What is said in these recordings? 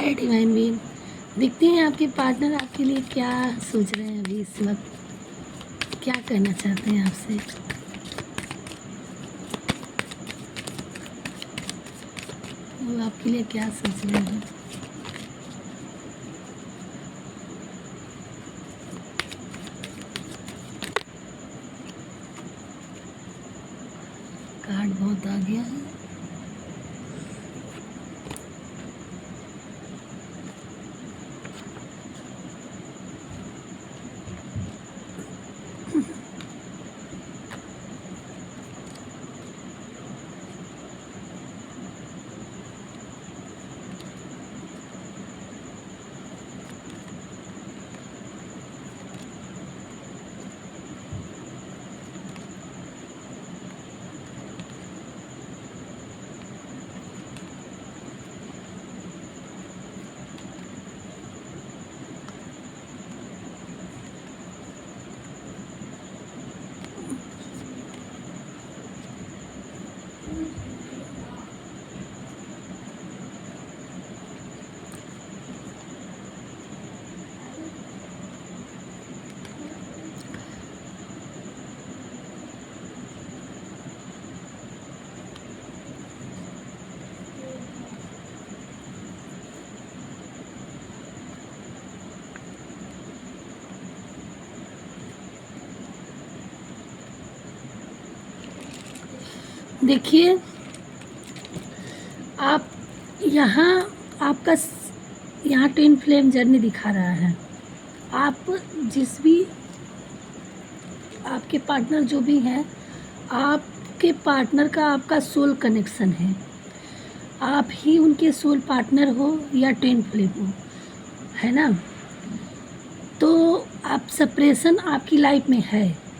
है divine being. देखते हैं आपके पार्टनर आपके लिए क्या सोच रहे हैं अभी इस वक्त, क्या कहना चाहते हैं आपसे। वो आपके लिए क्या सोच रहे हैं। कार्ड बहुत आ गया है। देखिए आप यहाँ आपका यहाँ ट्विन फ्लेम जर्नी दिखा रहा है। आप जिस भी आपके पार्टनर जो भी हैं, आपके पार्टनर का आपका सोल कनेक्शन है। आप ही उनके सोल पार्टनर हो या ट्विन फ्लेम हो, है ना। तो आप सेपरेशन आपकी लाइफ में है।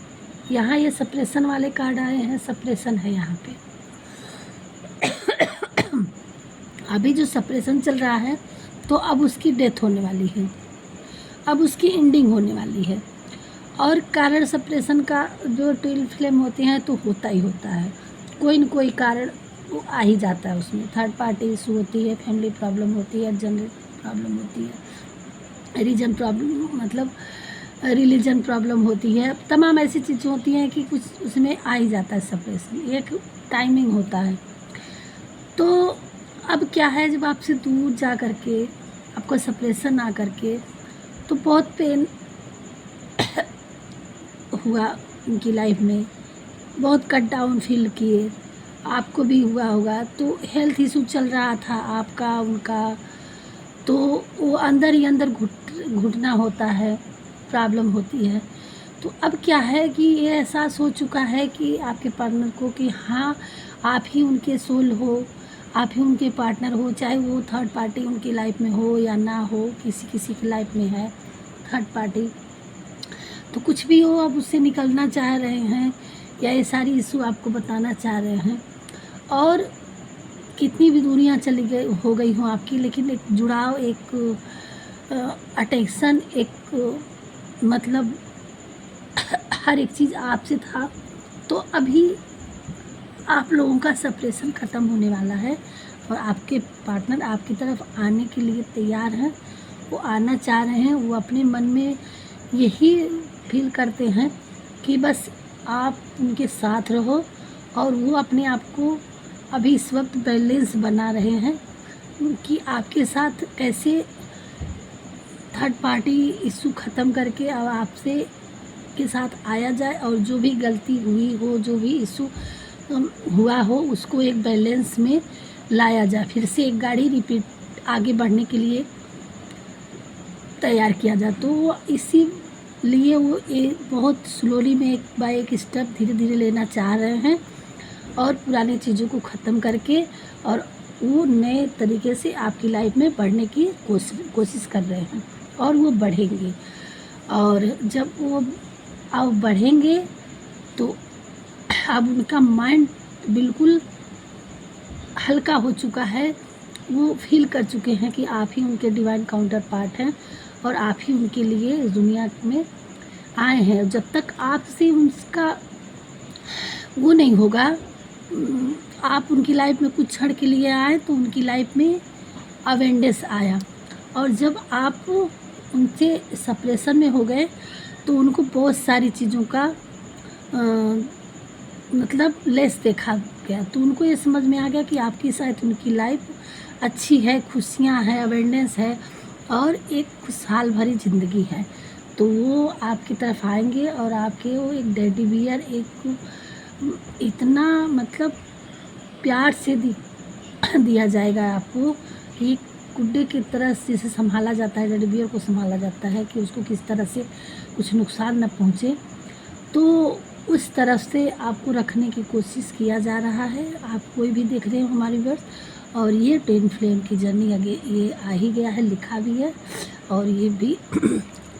यहाँ ये सेपरेशन वाले कार्ड आए हैं, सेपरेशन है यहाँ पे। अभी जो सेपरेशन चल रहा है तो अब उसकी डेथ होने वाली है, अब उसकी एंडिंग होने वाली है। और कारण सेपरेशन का जो ट्विन फ्लेम होते हैं तो होता ही होता है, कोई न कोई कारण वो आ ही जाता है उसमें। थर्ड पार्टी इशू होती है, फैमिली प्रॉब्लम होती है, जनरल प्रॉब्लम होती है, रीजन प्रॉब्लम मतलब रिलीजन प्रॉब्लम होती है। तमाम ऐसी चीज़ें होती हैं कि कुछ उसमें आ ही जाता है सेपरेशन, एक टाइमिंग होता है। तो अब क्या है, जब आपसे दूर जा कर के आपको सेपरेशन आ कर के तो बहुत पेन हुआ उनकी लाइफ में, बहुत कट डाउन फील किए, आपको भी हुआ होगा। तो हेल्थ इशू चल रहा था आपका उनका, तो वो अंदर ही अंदर घुटना होता है, प्रॉब्लम होती है। तो अब क्या है कि ये एहसास हो चुका है कि आपके पार्टनर को कि हाँ आप ही उनके सोल हो, आप ही उनके पार्टनर हो, चाहे वो थर्ड पार्टी उनकी लाइफ में हो या ना हो, किसी किसी की लाइफ में है थर्ड पार्टी। तो कुछ भी हो, आप उससे निकलना चाह रहे हैं या ये सारी इशू आपको बताना चाह रहे हैं। और कितनी भी दूरियां चली गई हो गई हों आपकी, लेकिन एक जुड़ाव, एक अटेंशन, एक मतलब हर एक चीज़ आपसे था। तो अभी आप लोगों का सेपरेशन ख़त्म होने वाला है और आपके पार्टनर आपकी तरफ आने के लिए तैयार हैं, वो आना चाह रहे हैं। वो अपने मन में यही फील करते हैं कि बस आप उनके साथ रहो, और वो अपने आप को अभी इस वक्त बैलेंस बना रहे हैं कि आपके साथ कैसे थर्ड पार्टी इशू ख़त्म करके अब आपसे के साथ आया जाए, और जो भी गलती हुई हो, जो भी इशू हुआ हो, उसको एक बैलेंस में लाया जाए, फिर से एक गाड़ी रिपीट आगे बढ़ने के लिए तैयार किया जाए। तो वो इसीलिए वो बहुत स्लोली में एक बाय एक स्टेप धीरे धीरे लेना चाह रहे हैं, और पुरानी चीज़ों को ख़त्म करके और वो नए तरीके से आपकी लाइफ में बढ़ने की कोशिश कर रहे हैं, और वो बढ़ेंगे। और जब वो अब बढ़ेंगे तो अब उनका माइंड बिल्कुल हल्का हो चुका है। वो फील कर चुके हैं कि आप ही उनके डिवाइन काउंटर पार्ट हैं, और आप ही उनके लिए इस दुनिया में आए हैं। जब तक आपसे उनका वो नहीं होगा, आप उनकी लाइफ में कुछ क्षण के लिए आए तो उनकी लाइफ में अवेंडेंस आया, और जब आप उनसे सेपरेशन में हो गए तो उनको बहुत सारी चीज़ों का मतलब लेस देखा गया, तो उनको ये समझ में आ गया कि आपकी शायद उनकी लाइफ अच्छी है, खुशियाँ हैं, अवेयरनेस है और एक खुशहाल भरी ज़िंदगी है। तो वो आपकी तरफ आएंगे और आपके वो एक टेडी बियर एक इतना मतलब प्यार से दिया जाएगा आपको कि गुड्डे की तरह जिसे संभाला जाता है, टेडी बियर को संभाला जाता है कि उसको किस तरह से कुछ नुकसान न पहुँचे, तो उस तरफ से आपको रखने की कोशिश किया जा रहा है। आप कोई भी देख रहे हो हमारी व्यूअर्स, और ये ट्विन फ्लेम की जर्नी आगे ये आ ही गया है, लिखा भी है और ये भी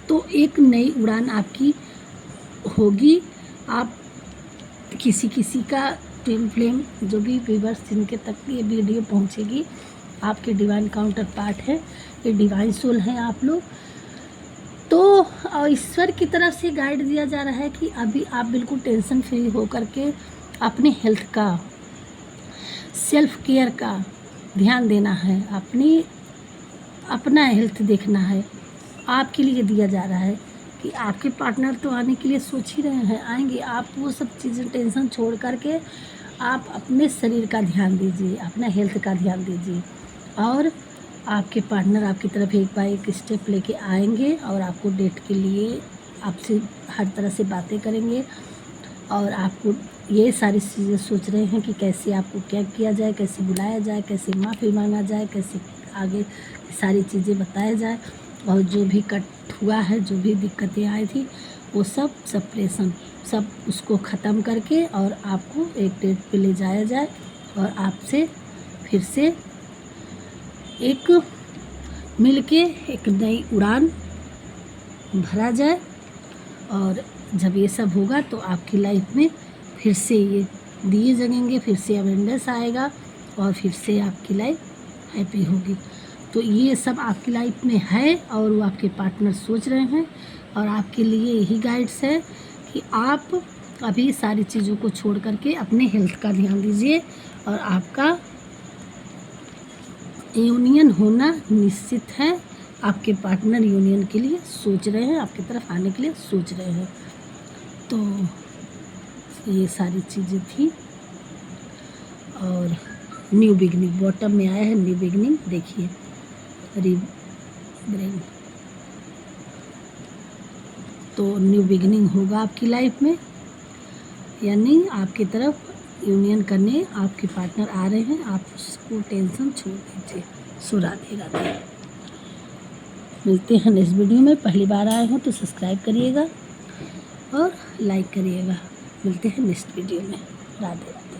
तो एक नई उड़ान आपकी होगी। आप किसी का ट्विन फ्लेम जो भी व्यूअर्स जिनके तक ये वीडियो पहुंचेगी, आपके डिवाइन काउंटर पार्ट है, ये डिवाइन सोल हैं आप लोग। तो ईश्वर की तरफ से गाइड दिया जा रहा है कि अभी आप बिल्कुल टेंशन फ्री हो करके अपने हेल्थ का, सेल्फ केयर का ध्यान देना है, अपना हेल्थ देखना है। आपके लिए दिया जा रहा है कि आपके पार्टनर तो आने के लिए सोच ही रहे हैं, आएंगे। आप वो सब चीज़ें टेंशन छोड़ करके आप अपने शरीर का ध्यान दीजिए, अपना हेल्थ का ध्यान दीजिए और आपके पार्टनर आपकी तरफ एक बार एक स्टेप लेके आएंगे और आपको डेट के लिए आपसे हर तरह से बातें करेंगे और आपको ये सारी चीज़ें सोच रहे हैं कि कैसे आपको क्या किया जाए, कैसे बुलाया जाए, कैसे माफ़ी मांगा जाए, कैसे आगे सारी चीज़ें बताया जाए और जो भी कट हुआ है, जो भी दिक्कतें आई थी, वो सब सेपरेशन सब उसको ख़त्म करके और आपको एक डेट पे ले जाया जाए और आपसे फिर से एक मिलके एक नई उड़ान भरा जाए। और जब ये सब होगा तो आपकी लाइफ में फिर से ये दिए जगेंगे, फिर से अवेंडर्स आएगा और फिर से आपकी लाइफ हैप्पी होगी। तो ये सब आपकी लाइफ में है और वो आपके पार्टनर सोच रहे हैं और आपके लिए यही गाइड्स है कि आप अभी सारी चीज़ों को छोड़ करके अपने हेल्थ का ध्यान दीजिए और आपका यूनियन होना निश्चित है। आपके पार्टनर यूनियन के लिए सोच रहे हैं, आपकी तरफ आने के लिए सोच रहे हैं। तो ये सारी चीज़ें थी और न्यू बिगनिंग बॉटम में आया है, न्यू बिगनिंग देखिए, ब्रेन। तो न्यू बिगनिंग होगा आपकी लाइफ में, यानी आपकी तरफ यूनियन करने आपके पार्टनर आ रहे हैं, आप उसको टेंशन छोड़ दीजिए। सो राधे राधे। मिलते हैं नेक्स्ट वीडियो में। पहली बार आए हो तो सब्सक्राइब करिएगा और लाइक करिएगा। मिलते हैं नेक्स्ट वीडियो में। राधे राधे।